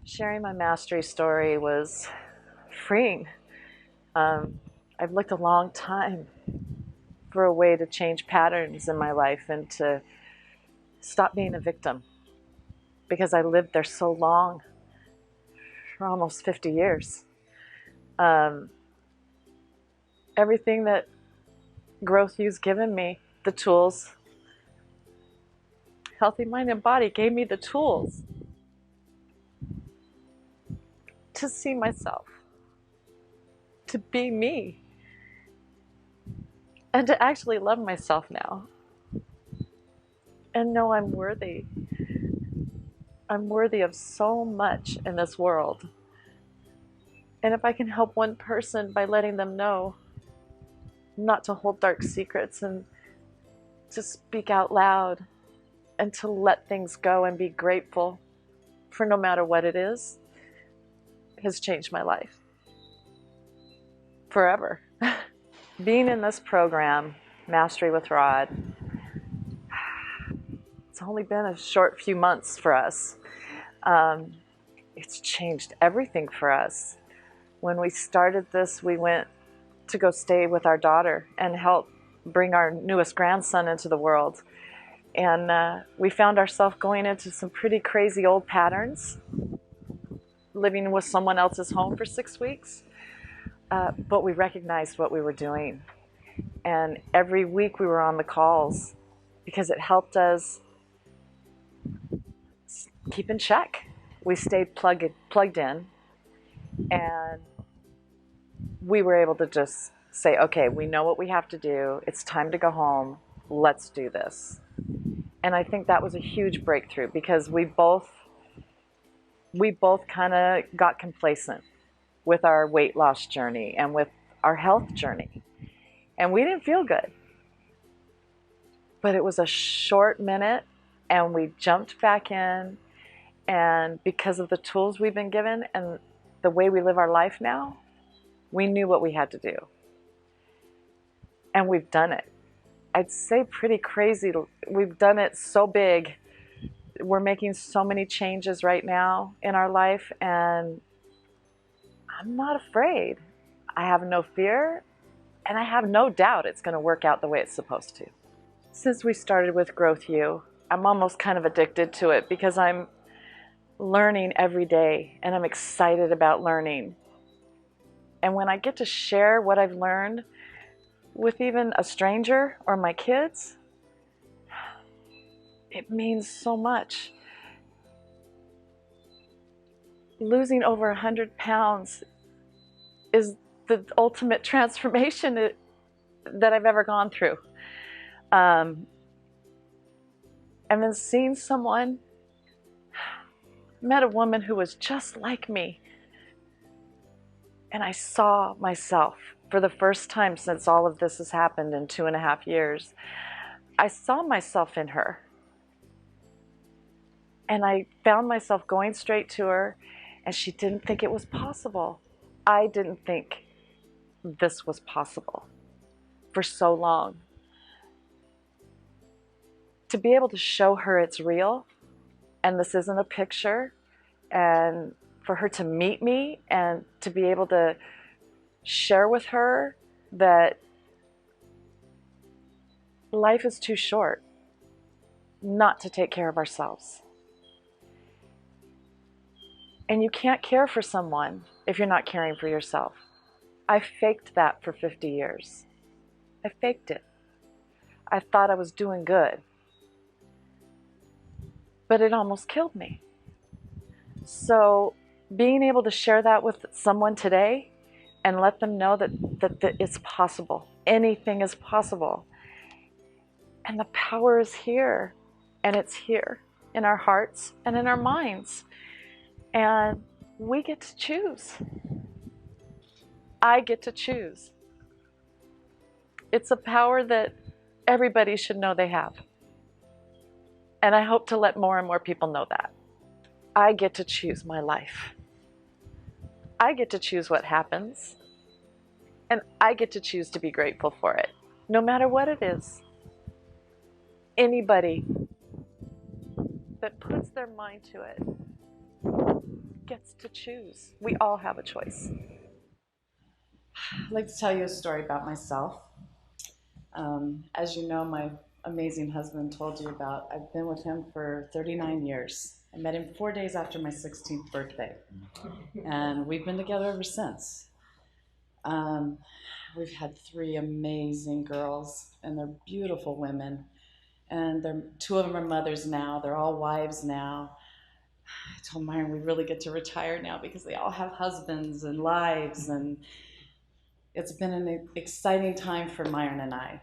Sharing my mastery story was freeing. I've looked a long time for a way to change patterns in my life and to stop being a victim because I lived there so long, for almost 50 years. Um, Everything that Growth U's given me, the tools, Healthy Mind and Body gave me the tools to see myself, to be me, and to actually love myself now and know I'm worthy. I'm worthy of so much in this world. And if I can help one person by letting them know not to hold dark secrets and to speak out loud and to let things go and be grateful for no matter what it is, has changed my life forever. Being in this program, Mastery with Rod, it's only been a short few months for us. It's changed everything for us. When we started this, we went to go stay with our daughter and help bring our newest grandson into the world. And we found ourselves going into some pretty crazy old patterns, living with someone else's home for 6 weeks. But we recognized what we were doing. And every week we were on the calls because it helped us keep in check. We stayed plugged in, and we were able to just say, okay, we know what we have to do. It's time to go home. Let's do this. And I think that was a huge breakthrough because we both kind of got complacent with our weight loss journey and with our health journey. And we didn't feel good. But it was a short minute, and we jumped back in. And because of the tools we've been given and the way we live our life now, we knew what we had to do. And we've done it. I'd say pretty crazy. We've done it so big. We're making so many changes right now in our life, and I'm not afraid. I have no fear, and I have no doubt it's going to work out the way it's supposed to. Since we started with Growth U, I'm almost kind of addicted to it because I'm learning every day, and I'm excited about learning. And when I get to share what I've learned with even a stranger or my kids, it means so much. Losing over 100 pounds is the ultimate transformation that I've ever gone through. And then seeing someone, met a woman who was just like me, and I saw myself for the first time since all of this has happened in 2.5 years. I saw myself in her, and I found myself going straight to her, and she didn't think it was possible. I didn't think this was possible for so long. To be able to show her it's real, and this isn't a picture, and for her to meet me and to be able to share with her that life is too short not to take care of ourselves. And you can't care for someone if you're not caring for yourself. I faked that for 50 years. I faked it. I thought I was doing good. But it almost killed me. So being able to share that with someone today and let them know that it's possible. Anything is possible. And the power is here. And it's here in our hearts and in our minds. And we get to choose. I get to choose. It's a power that everybody should know they have. And I hope to let more and more people know that. I get to choose my life. I get to choose what happens. And I get to choose to be grateful for it, no matter what it is. Anybody that puts their mind to it gets to choose. We all have a choice. I'd like to tell you a story about myself. As you know, my amazing husband told you about, I've been with him for 39 years. I met him 4 days after my 16th birthday, and we've been together ever since. Um, we've had 3 amazing girls, and they're beautiful women. And 2 of them are mothers now. They're all wives now. I told Myron we really get to retire now because they all have husbands and lives, and it's been an exciting time for Myron and I.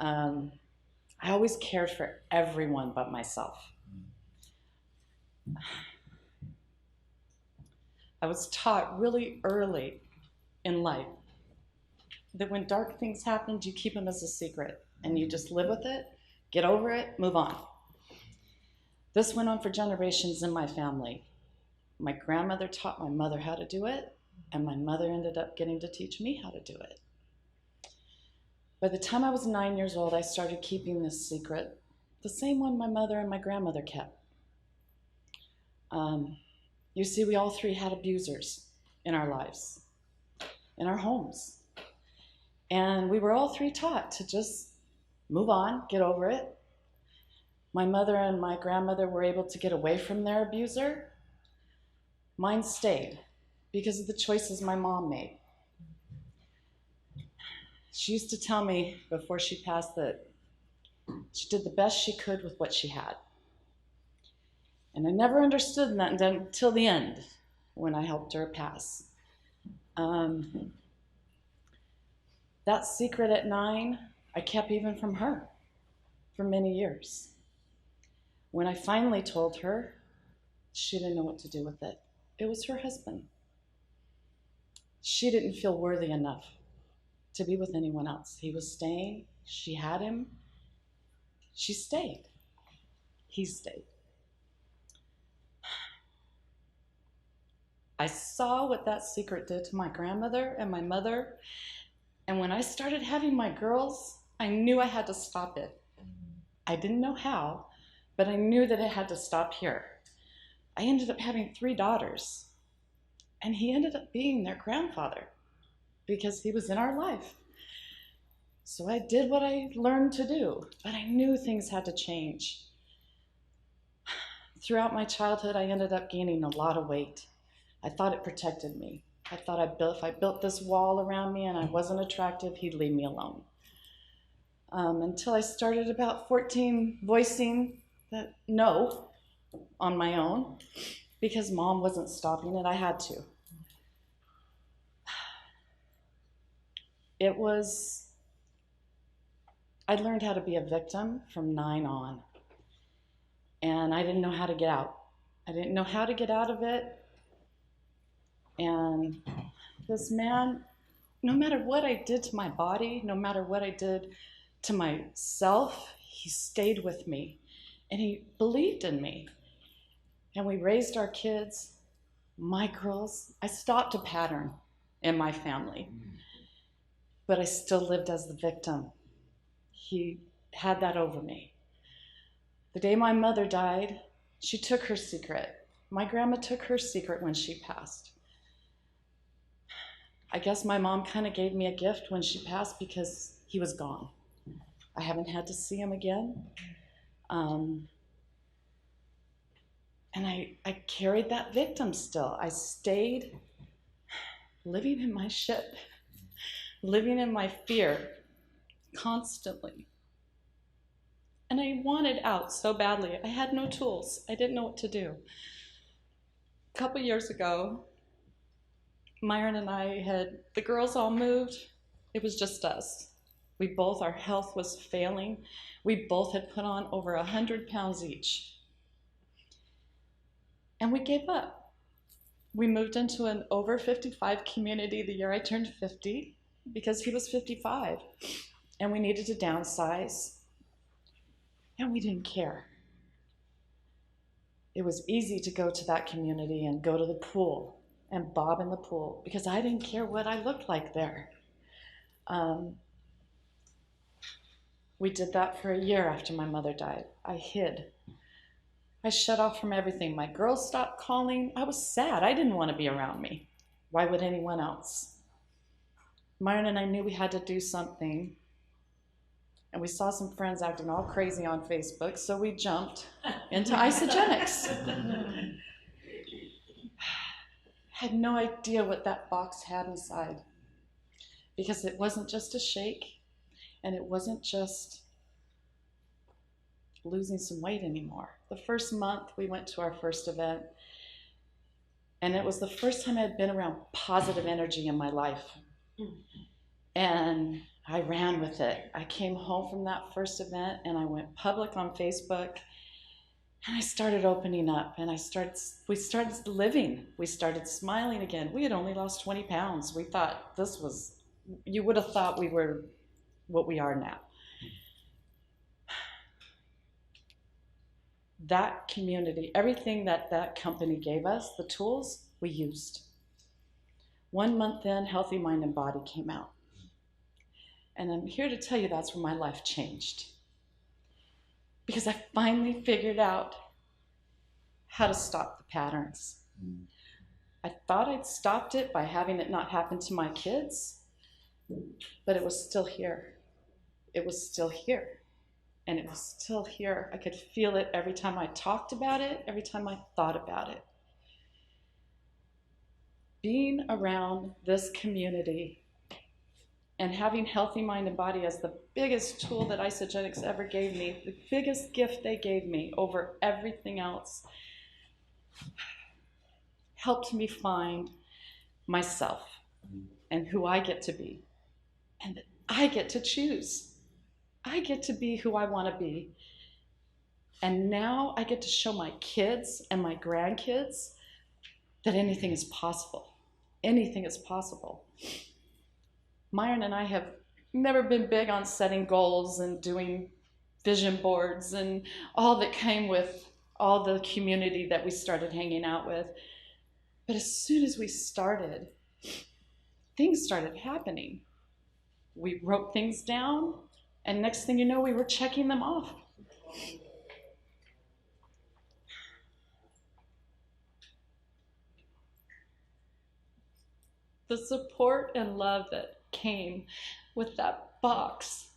I always cared for everyone but myself. I was taught really early in life that when dark things happened, you keep them as a secret and you just live with it, get over it, move on. This went on for generations in my family. My grandmother taught my mother how to do it, and my mother ended up getting to teach me how to do it. By the time I was 9 years old, I started keeping this secret, the same one my mother and my grandmother kept. You see, we all 3 had abusers in our lives, in our homes. And we were all 3 taught to just move on, get over it. My mother and my grandmother were able to get away from their abuser. Mine stayed because of the choices my mom made. She used to tell me before she passed that she did the best she could with what she had. And I never understood that until the end when I helped her pass. That secret at 9, I kept even from her for many years. When I finally told her, she didn't know what to do with it. It was her husband. She didn't feel worthy enough to be with anyone else. He was staying. She had him. She stayed. He stayed. I saw what that secret did to my grandmother and my mother. And when I started having my girls, I knew I had to stop it. I didn't know how, but I knew that it had to stop here. I ended up having 3 daughters, and he ended up being their grandfather because he was in our life. So I did what I learned to do, but I knew things had to change. Throughout my childhood, I ended up gaining a lot of weight. I thought it protected me. I thought if I built this wall around me and I wasn't attractive, he'd leave me alone. Until I started about 14 voicing that no on my own because mom wasn't stopping it. I had to. I learned how to be a victim from 9 on, and I didn't know how to get out. I didn't know how to get out of it. And this man, no matter what I did to my body, no matter what I did to myself, he stayed with me and he believed in me. And we raised our kids, my girls. I stopped a pattern in my family, but I still lived as the victim. He had that over me. The day my mother died, she took her secret. My grandma took her secret when she passed. I guess my mom kind of gave me a gift when she passed because he was gone. I haven't had to see him again. And I carried that victim still. I stayed living in my shit, living in my fear constantly. And I wanted out so badly. I had no tools. I didn't know what to do. A couple years ago, Myron and I the girls all moved. It was just us. Our health was failing. We both had put on over 100 pounds each. And we gave up. We moved into an over 55 community the year I turned 50 because he was 55. And we needed to downsize. And we didn't care. It was easy to go to that community and go to the pool and bob in the pool because I didn't care what I looked like there. We did that for a year after my mother died. I hid. I shut off from everything. My girls stopped calling. I was sad. I didn't want to be around me. Why would anyone else? Myron and I knew we had to do something. And we saw some friends acting all crazy on Facebook, so we jumped into Isagenix. Had no idea what that box had inside, because it wasn't just a shake, and it wasn't just losing some weight anymore. The first month we went to our first event, and it was the first time I had been around positive energy in my life. And I ran with it. I came home from that first event and I went public on Facebook, and I started opening up, and we started living. We started smiling again. We had only lost 20 pounds. We thought you would have thought we were what we are now. That community, everything that company gave us, the tools, we used. 1 month in, Healthy Mind and Body came out. And I'm here to tell you that's where my life changed. Because I finally figured out how to stop the patterns. I thought I'd stopped it by having it not happen to my kids, but it was still here. It was still here. And it was still here. I could feel it every time I talked about it, every time I thought about it. Being around this community and having Healthy Mind and Body as the biggest tool that Isagenix ever gave me, the biggest gift they gave me over everything else, helped me find myself and who I get to be. And that I get to choose. I get to be who I want to be. And now I get to show my kids and my grandkids that anything is possible. Anything is possible. Myron and I have never been big on setting goals and doing vision boards and all that came with all the community that we started hanging out with. But as soon as we started, things started happening. We wrote things down, and next thing you know, we were checking them off. The support and love that came with that box,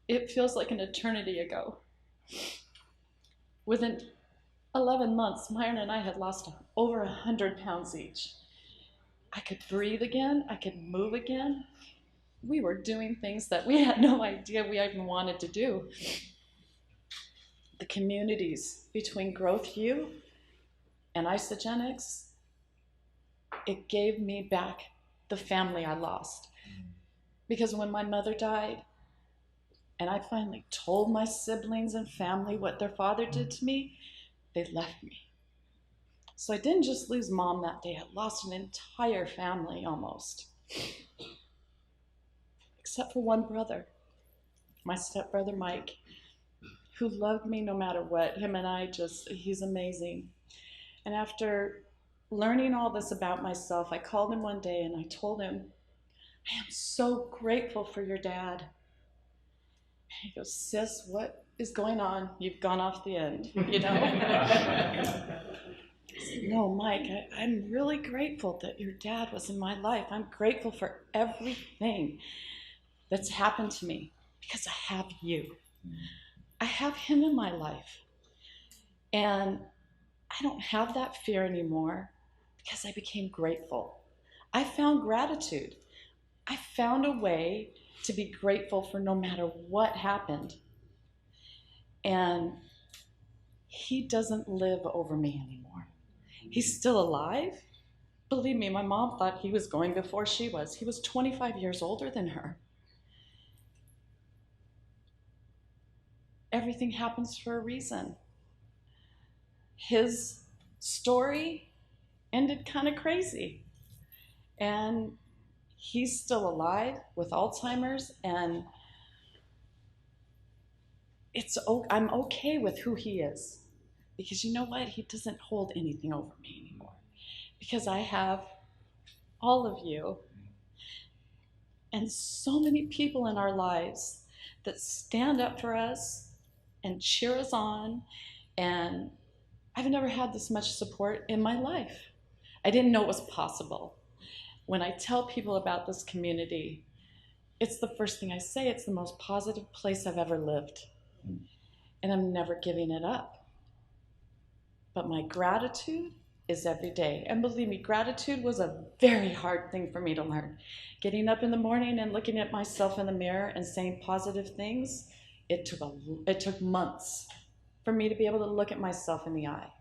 it feels like an eternity ago. Within 11 months, Myron and I had lost over 100 pounds each. I could breathe again, I could move again. We were doing things that we had no idea we even wanted to do. The communities between Growth U and Isagenix, it gave me back the family I lost. Because when my mother died, and I finally told my siblings and family what their father did to me, they left me. So I didn't just lose Mom that day, I lost an entire family almost. Except for one brother, my stepbrother Mike, who loved me no matter what. Him and I he's amazing. And after learning all this about myself, I called him one day and I told him, I am so grateful for your dad. And he goes, sis, what is going on? You've gone off the end, you know? I said, no, Mike, I'm really grateful that your dad was in my life. I'm grateful for everything that's happened to me because I have you. I have him in my life. And I don't have that fear anymore because I became grateful. I found gratitude. I found a way to be grateful for no matter what happened. And he doesn't live over me anymore. He's still alive. Believe me, my mom thought he was going before she was. He was 25 years older than her. Everything happens for a reason. His story ended kind of crazy. And he's still alive with Alzheimer's, and I'm okay with who he is. Because you know what? He doesn't hold anything over me anymore. Because I have all of you and so many people in our lives that stand up for us and cheer us on. And I've never had this much support in my life. I didn't know it was possible. When I tell people about this community, it's the first thing I say. It's the most positive place I've ever lived. And I'm never giving it up. But my gratitude is every day. And believe me, gratitude was a very hard thing for me to learn. Getting up in the morning and looking at myself in the mirror and saying positive things, it took months for me to be able to look at myself in the eye.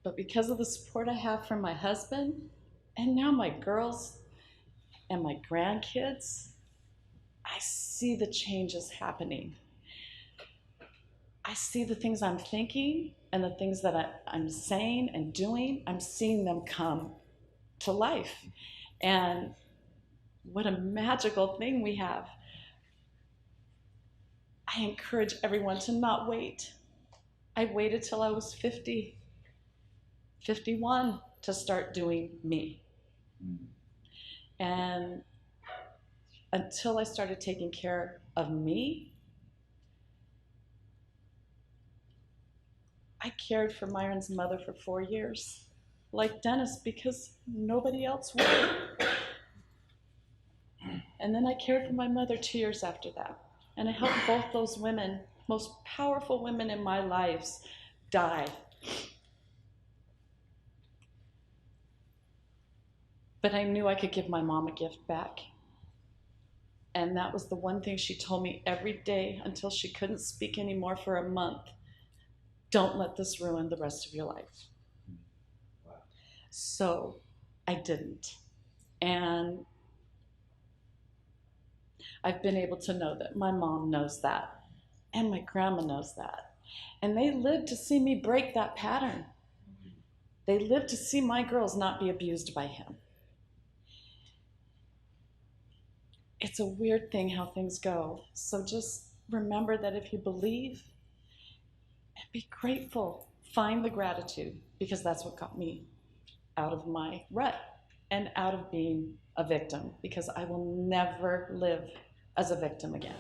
But because of the support I have from my husband, and now my girls and my grandkids, I see the changes happening. I see the things I'm thinking and the things that I'm saying and doing, I'm seeing them come to life. And what a magical thing we have. I encourage everyone to not wait. I waited till I was 50, 51 to start doing me. And until I started taking care of me, I cared for Myron's mother for 4 years, like Dennis, because nobody else would. And then I cared for my mother 2 years after that. And I helped both those women, most powerful women in my lives, die. But I knew I could give my mom a gift back. And that was the one thing she told me every day until she couldn't speak anymore for a month. Don't let this ruin the rest of your life. Wow. So I didn't. And I've been able to know that my mom knows that. And my grandma knows that. And they lived to see me break that pattern. They lived to see my girls not be abused by him. It's a weird thing how things go. So just remember that if you believe, and be grateful, find the gratitude, because that's what got me out of my rut and out of being a victim, because I will never live as a victim again.